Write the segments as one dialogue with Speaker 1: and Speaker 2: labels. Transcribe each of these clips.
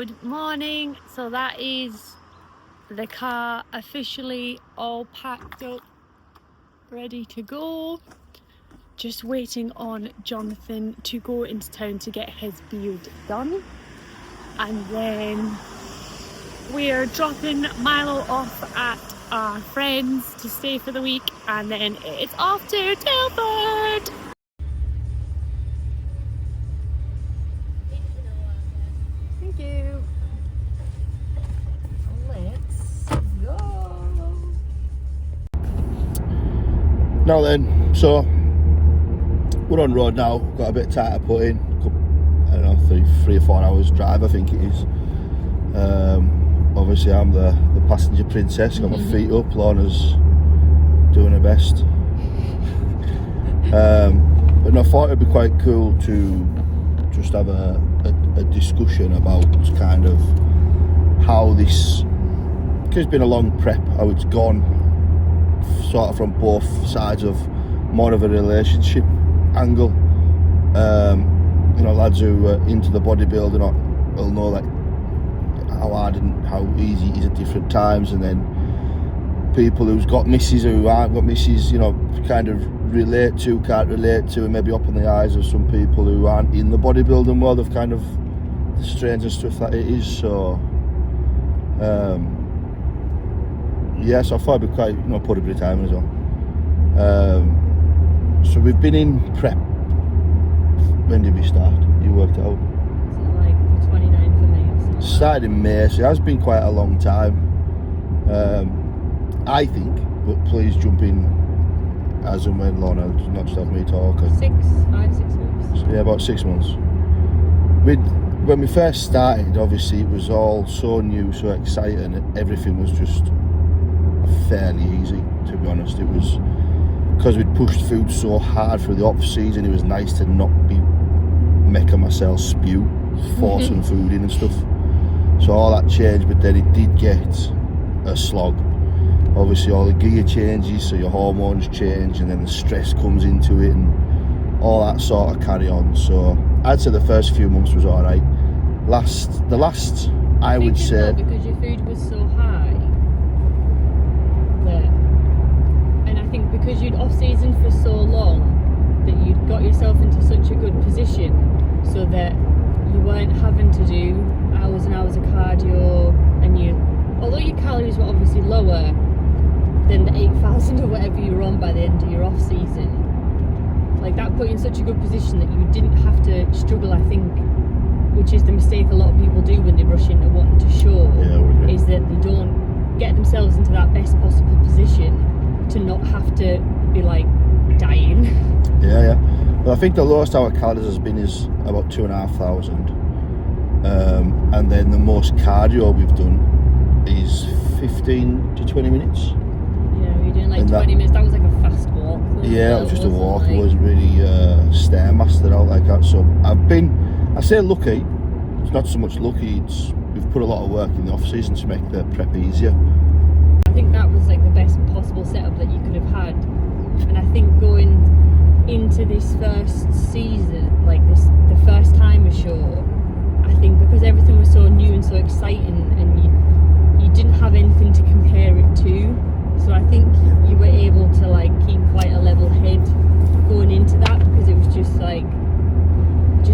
Speaker 1: Good morning. So that is the car officially all packed up, ready to go. Just waiting on Jonathan to go into town to get his beard done. And then we're dropping Milo off at our friends to stay for the week, and then it's off to Telford. Thank you. Let's go.
Speaker 2: Now then, so we're on road now. Got a bit tight to put in. I don't know, three or 4 hours drive, I think it is. Obviously, I'm the passenger princess. Got my feet up. Lorna's doing her best. But no, I thought it'd be quite cool to just have a discussion about kind of how this, because it's been a long prep, how it's gone sort of from both sides of more of a relationship angle. You know, lads who are into the bodybuilding will know like how hard and how easy it is at different times, and then people who's got misses or who aren't got misses, you know, kind of can't relate to, and maybe open the eyes of some people who aren't in the bodybuilding world of kind of the strange and stuff that it is. So yeah, so I thought it'd be quite, you know, put a bit of time as well. So we've been in prep. When did we start? You worked it out.
Speaker 1: So like the 29th of May or something.
Speaker 2: Started in May, so it has been quite a long time. I think, but please jump in as and when, Lorna, not just have me talk.
Speaker 1: 5, 6 months.
Speaker 2: Yeah, about 6 months. When we first started, obviously it was all so new, so exciting, and everything was just fairly easy, to be honest. It was because we'd pushed food so hard through the off season. It was nice to not be making myself spew, forcing food in and stuff. So all that changed, but then it did get a slog. Obviously all the gear changes, so your hormones change, and then the stress comes into it and all that sort of carry on. So I'd say the first few months was alright. The last I would say,
Speaker 1: because your food was so high that, and I think because you'd off season for so long that you'd got yourself into such a good position so that you weren't having to do hours and hours of cardio, and although your calories were obviously lower than the 8,000 or whatever you were on by the end of your off season, like that put you in such a good position that you didn't have to struggle, I think, which is the mistake a lot of people do when they rush into wanting to show, is that they don't get themselves into that best possible position to not have to be like dying.
Speaker 2: Yeah. Well, I think the lowest our calories has been is about 2,500, and then the most cardio we've done is 15 to 20 minutes.
Speaker 1: Yeah, you're doing like 20 minutes. That was like a fast walk.
Speaker 2: Yeah, it was just a walk. It wasn't really stairmaster out like that. So I say lucky. It's not so much lucky. We've put a lot of work in the off season to make the prep easier.
Speaker 1: I think that was like the best possible setup that you could have had, and I think going into this first season, like the First Timers show, I think because everything was so new and so exciting, and you didn't have anything to compare it to, so I think you were able to like keep quite a level head going into that, because it was just like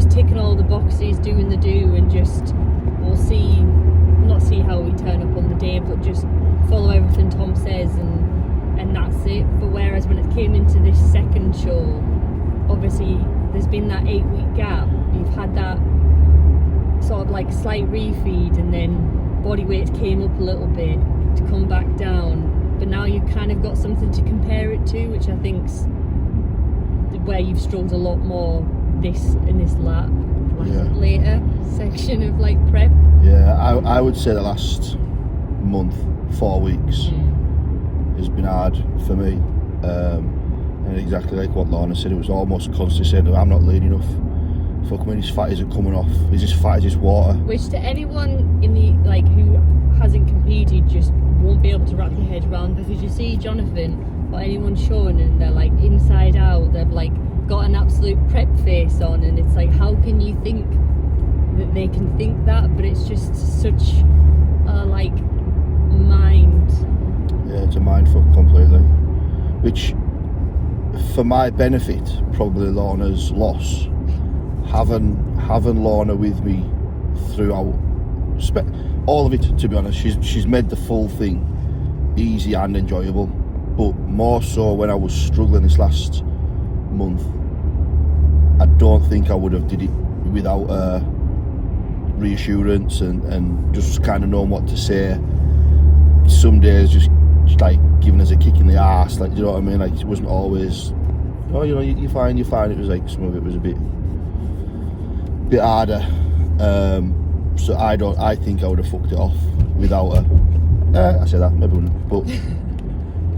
Speaker 1: ticking all the boxes, doing the do, and just not see how we turn up on the day, but just follow everything Tom says, and that's it. But whereas when it came into this second show, obviously there's been that 8-week gap. You've had that sort of like slight refeed, and then body weight came up a little bit to come back down, but now you've kind of got something to compare it to, which I think's where you've struggled a lot more in this later section of like prep.
Speaker 2: Yeah, I would say the last month, 4 weeks has been hard for me, and exactly like what Lorna said, it was almost constantly saying, I'm not lean enough. Fuck me, his fat isn't coming off. He's as fat as his water.
Speaker 1: Which to anyone in the like who hasn't competed just won't be able to wrap your head around, because you see Jonathon or anyone showing and they're like inside out, they've like got an absolute prep face on, and it's like, how can you think that they can think that, but it's just such a like mind.
Speaker 2: Yeah, it's a mindfuck completely. Which, for my benefit, probably Lorna's loss. Having Lorna with me throughout, all of it, to be honest, she's made the full thing easy and enjoyable. But more so when I was struggling this last month, I don't think I would have did it without reassurance and just kind of knowing what to say. Some days just like giving us a kick in the arse, like, you know what I mean? Like, it wasn't always, oh, you know, you're fine. It was like some of it was a bit harder. So I think I would have fucked it off without her. I say that, maybe wouldn't, but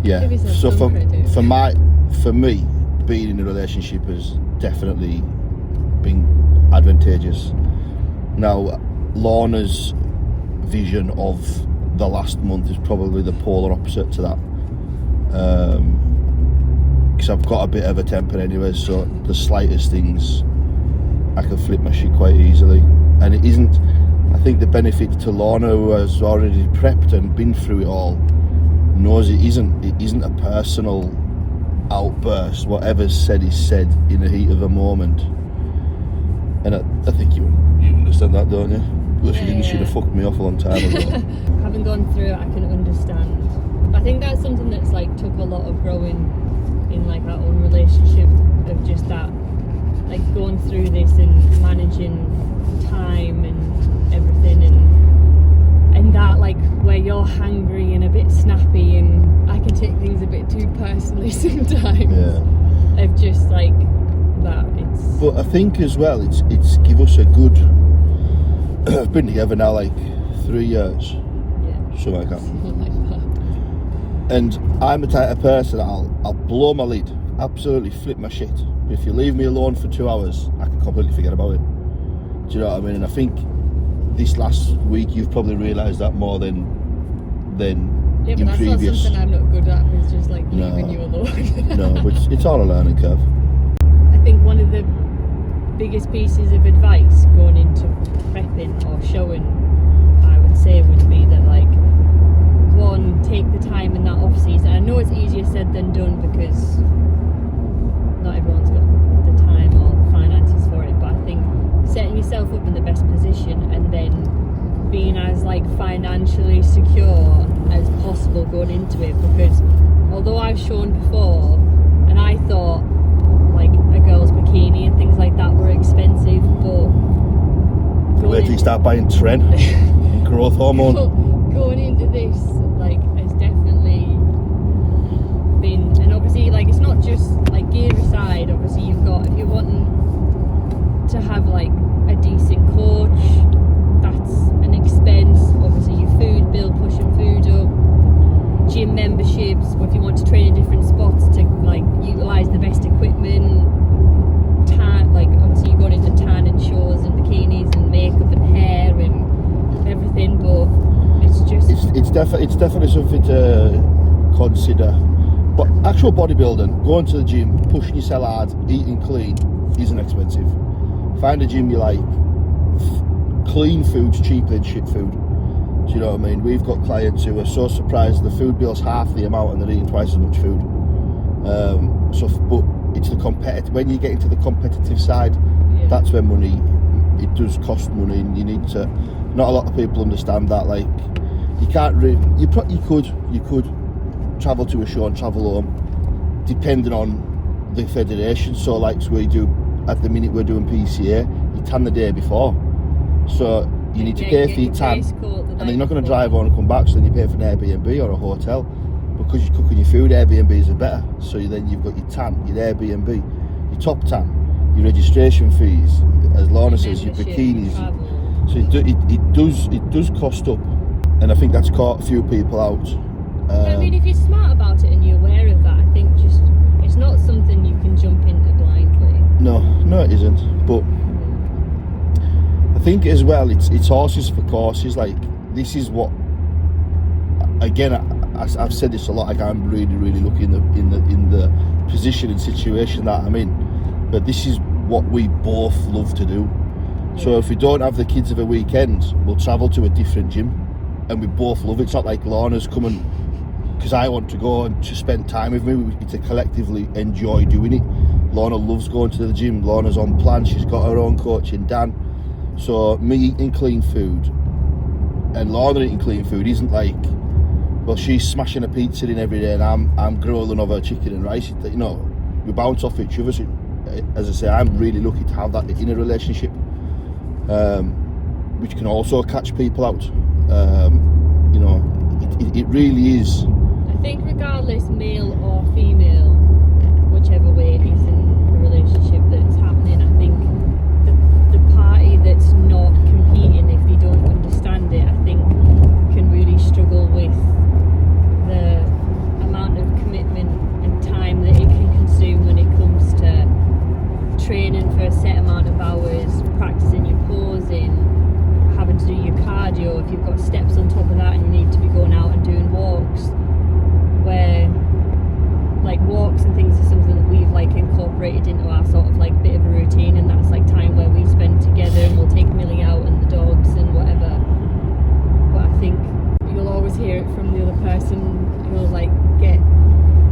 Speaker 2: yeah. So for me, being in a relationship has definitely been advantageous. Now, Lorna's vision of the last month is probably the polar opposite to that. Because I've got a bit of a temper anyway, so the slightest things I can flip my shit quite easily. And it isn't, I think the benefit to Lorna, who has already prepped and been through it all, knows it isn't a personal outburst. Whatever's said is said in the heat of a moment. And I think you understand that, don't you? Well, if you didn't, she'd have fucked me off a long time ago.
Speaker 1: Having gone through it, I can understand. I think that's something that's like took a lot of growing in like our own relationship, of just that, like going through this and managing time and everything, and that like where you're hangry and a bit snappy, and I can take things a bit too personally sometimes.
Speaker 2: Yeah.
Speaker 1: Of just like that.
Speaker 2: But I think as well, it's give us a good. I've been together now like 3 years.
Speaker 1: Yeah.
Speaker 2: Something like that.
Speaker 1: Something like that.
Speaker 2: And I'm the type of person that I'll blow my lid, absolutely flip my shit. But if you leave me alone for 2 hours, I can completely forget about it. Do you know what I mean? And I think this last week you've probably realised that more than
Speaker 1: yeah, but
Speaker 2: in
Speaker 1: that's
Speaker 2: previous.
Speaker 1: not something I'm not good at. It's just like leaving you alone.
Speaker 2: No, but it's all a learning curve.
Speaker 1: I think one of the biggest pieces of advice going into prepping or showing, I would say, would be that like, one, take the time in that off season. I know it's easier said than done because not everyone's got the time or the finances for it, but I think setting yourself up in the best position and then being as like financially secure as possible going into it, because although I've shown before and I thought like a girl's bikini and things like that were expensive, but
Speaker 2: Wait till you start buying Tren growth hormone.
Speaker 1: Going into this like has definitely been, and obviously like it's not just like gear aside, obviously you've got, if you're wanting to have like a decent coach, that's an expense. Obviously your food bill, pushing food up, gym memberships, or if you want to train in different spots to like utilise the best equipment, tan, like obviously you're going into tan and shows and bikinis and makeup and hair and everything, but it's definitely something to consider. But actual bodybuilding, going to the gym, pushing yourself hard, eating clean isn't expensive. Find a gym you like. Clean food's cheaper than shit food. Do you know what I mean? We've got clients who are so surprised the food bill's half the amount and they're eating twice as much food. But it's the when you get into the competitive side, yeah,
Speaker 2: that's where it does cost money, and you need to. Not a lot of people understand that. Like, you can't really. You could travel to a show and travel home, depending on the federation. So, like, so we do at the minute we're doing PCA. You tan the day before, so you need to pay for your tan, and then you're not going to drive on and come back. So then you pay for an Airbnb or a hotel. Because you're cooking your food, Airbnbs are better. So then you've got your tan, your Airbnb, your top tan, your registration fees, as Lorna says, your bikinis. So it does cost up, and I think that's caught a few people out.
Speaker 1: I mean, if you're smart about it and you're aware of that, I think just it's not something you can jump into blindly.
Speaker 2: No, it isn't. But I think as well, it's horses for courses. Like, this is what, again, I've said this a lot. Like, I'm really, really lucky in the position and situation that I'm in. But this is what we both love to do. So if we don't have the kids of a weekend, we'll travel to a different gym, and we both love it. It's not like Lorna's coming because I want to go and to spend time with me. We get to collectively enjoy doing it. Lorna loves going to the gym. Lorna's on plan. She's got her own coach in Dan. So me eating clean food and Lorna eating clean food isn't like, well, she's smashing a pizza in every day and I'm grilling over chicken and rice. You know, we bounce off each other. So, as I say, I'm really lucky to have that in a relationship, which can also catch people out. You know, it really is.
Speaker 1: I think regardless, male or female, whichever way it is in the relationship that's happening, I think the party that's not competing, if they don't understand it, I think can really struggle with the amount of commitment and time that it can consume when it comes to training for a set amount of hours, practicing your posing, having to do your cardio, if you've got steps on top of that and you need to be going out and doing walks, where like walks and things are something that we've like incorporated into our sort of like bit of a routine, and that's like time where we spend together and we'll take Millie out and the dogs and whatever. But I think you'll always hear it from the other person who'll like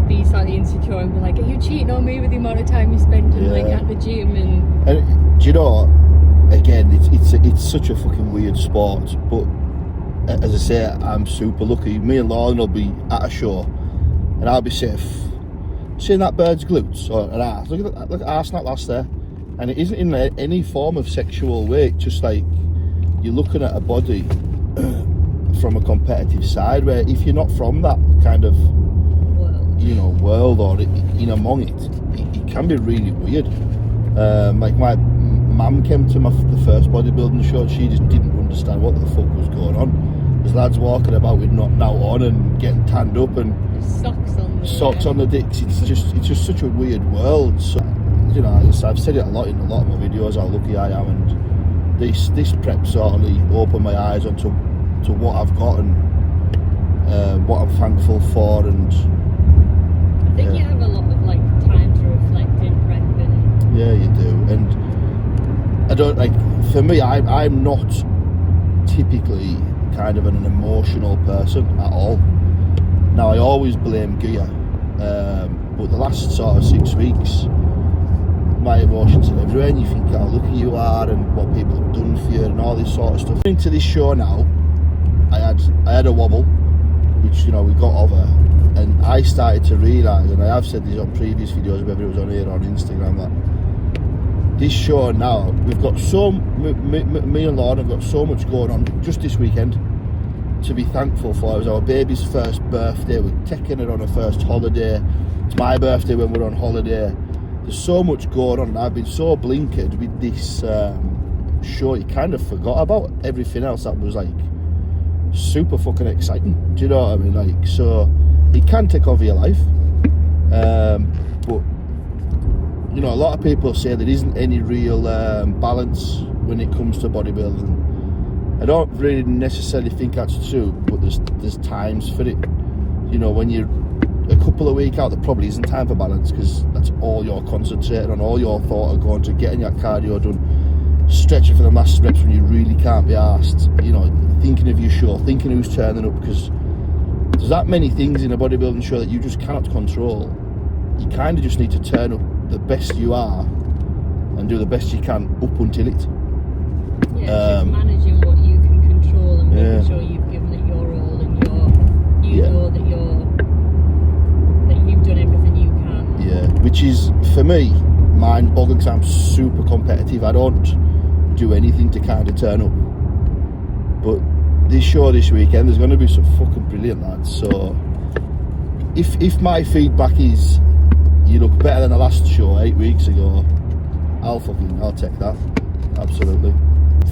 Speaker 1: be slightly insecure and be like, are you cheating on me with the amount of time you spend like at the gym?
Speaker 2: And do you know, again, it's such a fucking weird sport, but as I say, I'm super lucky. Me and Lorna will be at a show and I'll be seeing that bird's glutes or an arse. Look at that arse not last there, and it isn't in any form of sexual way. It's just like you're looking at a body from a competitive side, where if you're not from that kind of world or in among it can be really weird. Like my mum came to the first bodybuilding show, she just didn't understand what the fuck was going on. There's lads walking about with not now on and getting tanned up and socks on the dicks. It's just such a weird world. So, you know, I've said it a lot in a lot of my videos how lucky I am, and this prep sort of opened my eyes onto what I've got and what I'm thankful for. And
Speaker 1: I think you have a lot of like time to reflect in prep, and
Speaker 2: yeah, you do. And I don't like, for me, I'm not typically kind of an emotional person at all. Now I always blame gear, but the last sort of 6 weeks my emotions are everywhere, and you think how lucky you are and what people have done for you and all this sort of stuff. Into this show now, I had a wobble, which, you know, we got over, and I started to realise, and I have said this on previous videos, whether it was on here or on Instagram, that this show now, we've got me and Lorna have got so much going on just this weekend to be thankful for. It was our baby's first birthday, we're taking her on her first holiday, it's my birthday when we're on holiday. There's so much going on, and I've been so blinkered with this show, you kind of forgot about everything else that was like super fucking exciting. Do you know what I mean? Like, so it can take over your life, but you know, a lot of people say there isn't any real balance when it comes to bodybuilding. I don't really necessarily think that's true, but there's times for it. You know, when you're a couple of weeks out, there probably isn't time for balance, because that's all you're concentrating on, all your thought are going to getting your cardio done, stretching for the last reps when you really can't be asked, you know, thinking of your show, thinking who's turning up, because there's that many things in a bodybuilding show that you just cannot control. You kind of just need to turn up the best you are and do the best you can up until it.
Speaker 1: Yeah, it's just managing what you can control and making sure you've given it your all, and you know that you've done everything you can.
Speaker 2: Yeah, which is, for me, mind-boggling, because I'm super competitive. I don't do anything to kind of turn up. But this show this weekend, there's going to be some fucking brilliant lads. So if my feedback is you look better than the last show 8 weeks ago, I'll take that. Absolutely.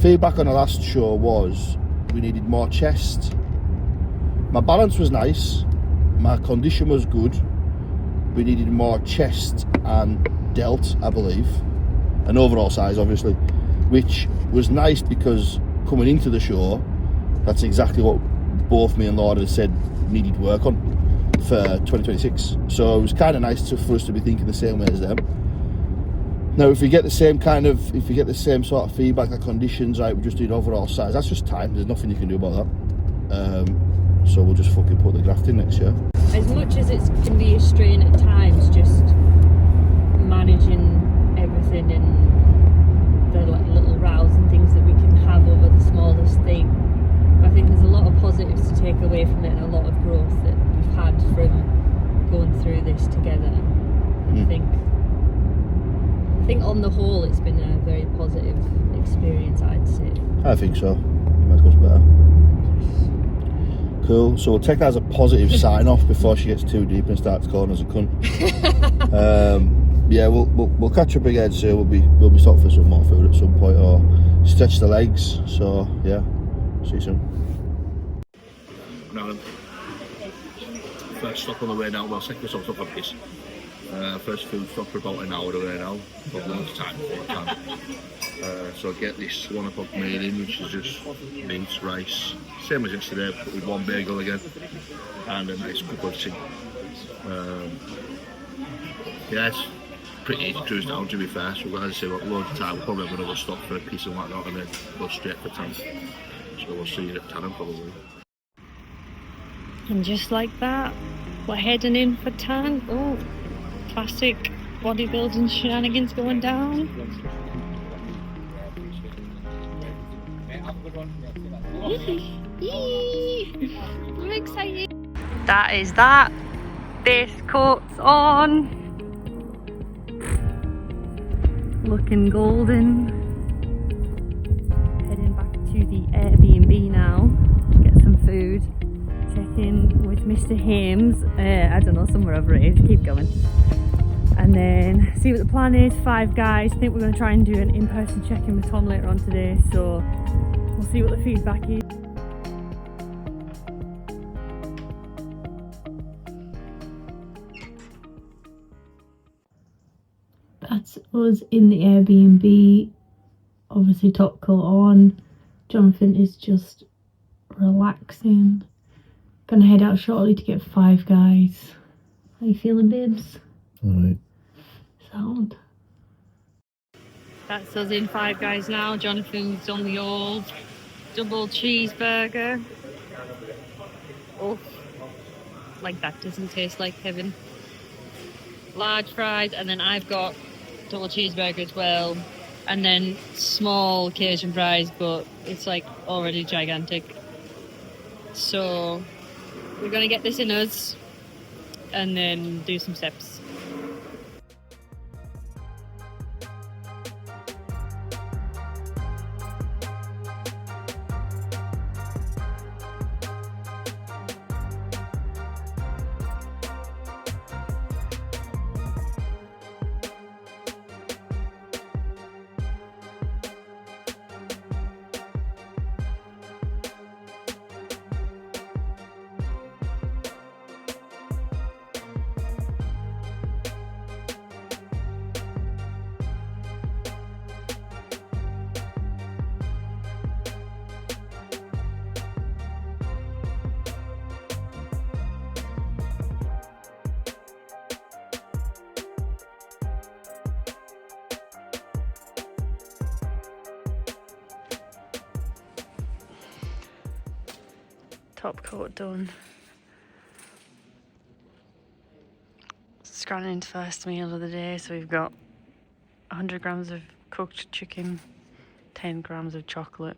Speaker 2: Feedback on the last show was we needed more chest. My balance was nice, my condition was good. We needed more chest and delt, I believe, and overall size, obviously, which was nice because coming into the show, that's exactly what both me and Lorna said needed work on for 2026. So it was kind of nice for us to be thinking the same way as them. Now, if you get the same sort of feedback, the conditions, right, we're just doing overall size, that's just time. There's nothing you can do about that. So we'll just fucking put the graft in next year.
Speaker 1: As much as it can be a strain at times, just managing everything and the little rows and things that we can have over the smallest thing, I think there's a lot of positives to take away from it and a lot of growth that we've had from going through this together. I think on the whole it's been a very positive experience, I'd say.
Speaker 2: I think so. Make us better. Cool. So we'll take that as a positive sign off before she gets too deep and starts calling us a cunt. Yeah, we'll catch up again soon. We'll be stopped for some more food at some point or stretch the legs. So yeah, see you soon. Now, first stop on the way now. Well, second stop on this. First food stop for about an hour away now. Got loads of time before I can. So I get this 1 o'clock meal in, which is just meat, rice, same as yesterday, but with one bagel again, and a nice cup of tea. Yeah, it's pretty easy to cruise down, to be fair. So as I say, we've got loads of time. We'll probably have another stop for a piece and whatnot, and then go straight for Tan. So we'll see you at Tan probably.
Speaker 1: And just like that, we're heading in for Tan. Oh, classic bodybuilding shenanigans going down. I'm excited. That is that. Base coat's on. Looking golden. Heading back to the Airbnb now. Get some food. Check in with Mr. Hames. I don't know, somewhere over here. Keep going. And then see what the plan is. 5 guys. I think we're going to try and do an in-person check-in with Tom later on today. So we'll see what the feedback is. That's us in the Airbnb. Obviously top coat on. Jonathan is just relaxing. Gonna head out shortly to get 5 guys. How you feeling, babes?
Speaker 2: Alright.
Speaker 1: Sound. That's us in 5 guys now. Jonathan's on the old double cheeseburger. Oh, like that doesn't taste like heaven. Large fries, and then I've got double cheeseburger as well, and then small Cajun fries, but it's like already gigantic. So we're gonna get this in us and then do some steps. Top coat done. Scranning's first meal of the day, so we've got 100 grams of cooked chicken, 10 grams of chocolate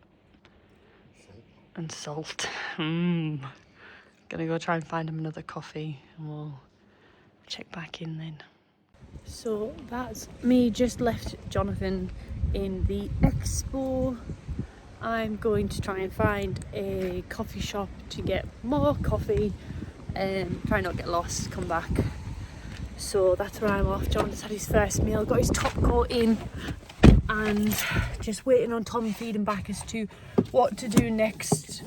Speaker 1: and salt. Gonna go try and find him another coffee and we'll check back in then. So that's me just left Jonathan in the expo. I'm going to try and find a coffee shop to get more coffee and try not get lost, come back. So that's where I'm off. Jonathan's had his first meal, got his top coat in, and just waiting on Tom feeding back as to what to do next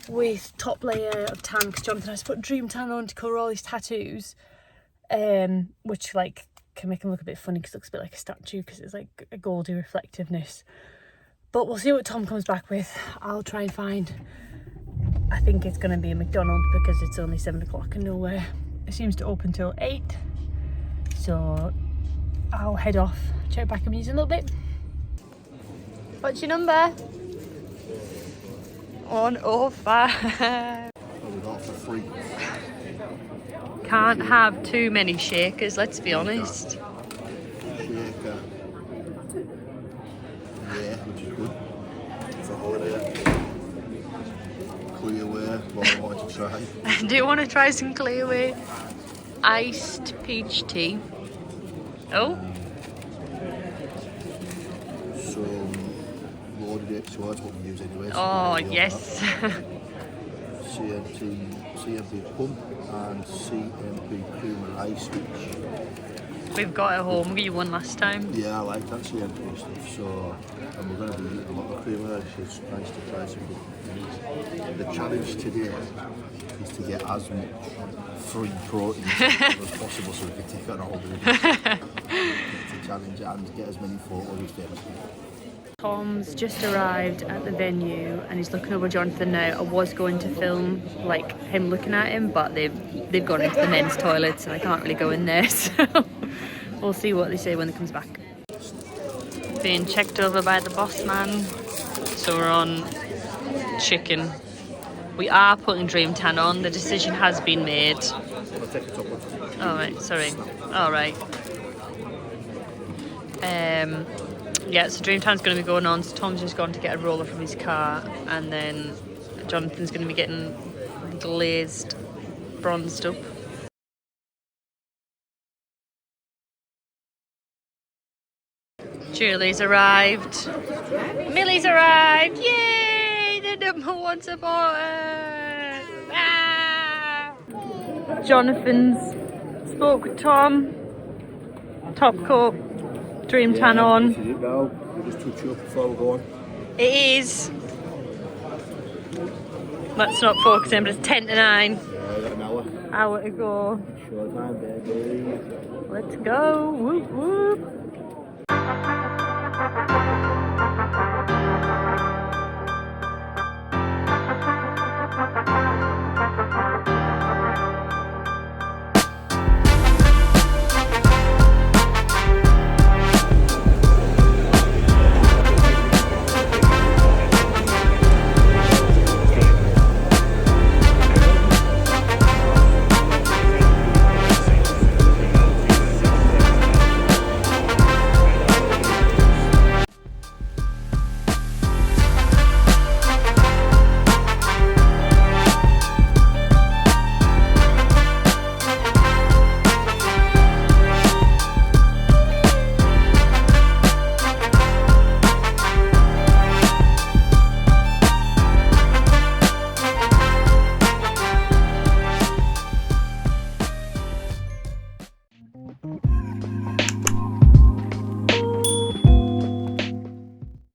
Speaker 1: with top layer of tan, because Jonathan has to put Dream Tan on to colour all his tattoos, which like can make him look a bit funny because it looks a bit like a statue because it's like a goldy reflectiveness. But we'll see what Tom comes back with. I'll try and find, I think it's going to be a McDonald's because it's only 7 o'clock and nowhere. It seems to open till 8. So I'll head off. Check back in a little bit. What's your number? 105.
Speaker 2: What we got for free?
Speaker 1: Can't have too many shakers, let's be honest.
Speaker 2: Shaker. Yeah, which is good. For holiday. Clearway, what I want to try.
Speaker 1: Do you want to try some Clearway? Iced peach tea. Oh.
Speaker 2: Some loaded it, so that's what we use anyway.
Speaker 1: Oh, yes.
Speaker 2: CMP pump and CMP cream and ice, which
Speaker 1: We've got at home. We gave you one last time.
Speaker 2: yeah, I like that CMP stuff. So, and we're going to be eating a lot of cream and ice. It's nice to try some good things. The challenge today is to get as much free protein as possible, so we can take it on a holiday. It's a challenge and get as many photos as famous people.
Speaker 1: Tom's just arrived at the venue and he's looking over Jonathon now. I was going to film like him looking at him, but they've gone into the men's toilets and I can't really go in there, so we'll see what they say when they comes back. Being checked over by the boss man. So we're on chicken. We are putting Dream Tan on. The decision has been made.
Speaker 2: I'll take the top one.
Speaker 1: Alright, sorry. Alright. Yeah, so Dream Tan's going to be going on. So Tom's just gone to get a roller from his car, and then Jonathon's going to be getting glazed, bronzed up. Julie's arrived. Millie's arrived. Yay! The number one supporter. Ah! Jonathon's spoke with Tom. Top coat. Dream Tan on.
Speaker 2: This is it now. We'll just touch you up before we go on.
Speaker 1: It is. Let's not focus in, but it's 10 to 9.
Speaker 2: Yeah, got an hour.
Speaker 1: Hour to go.
Speaker 2: Showtime, baby.
Speaker 1: Let's go. Whoop whoop.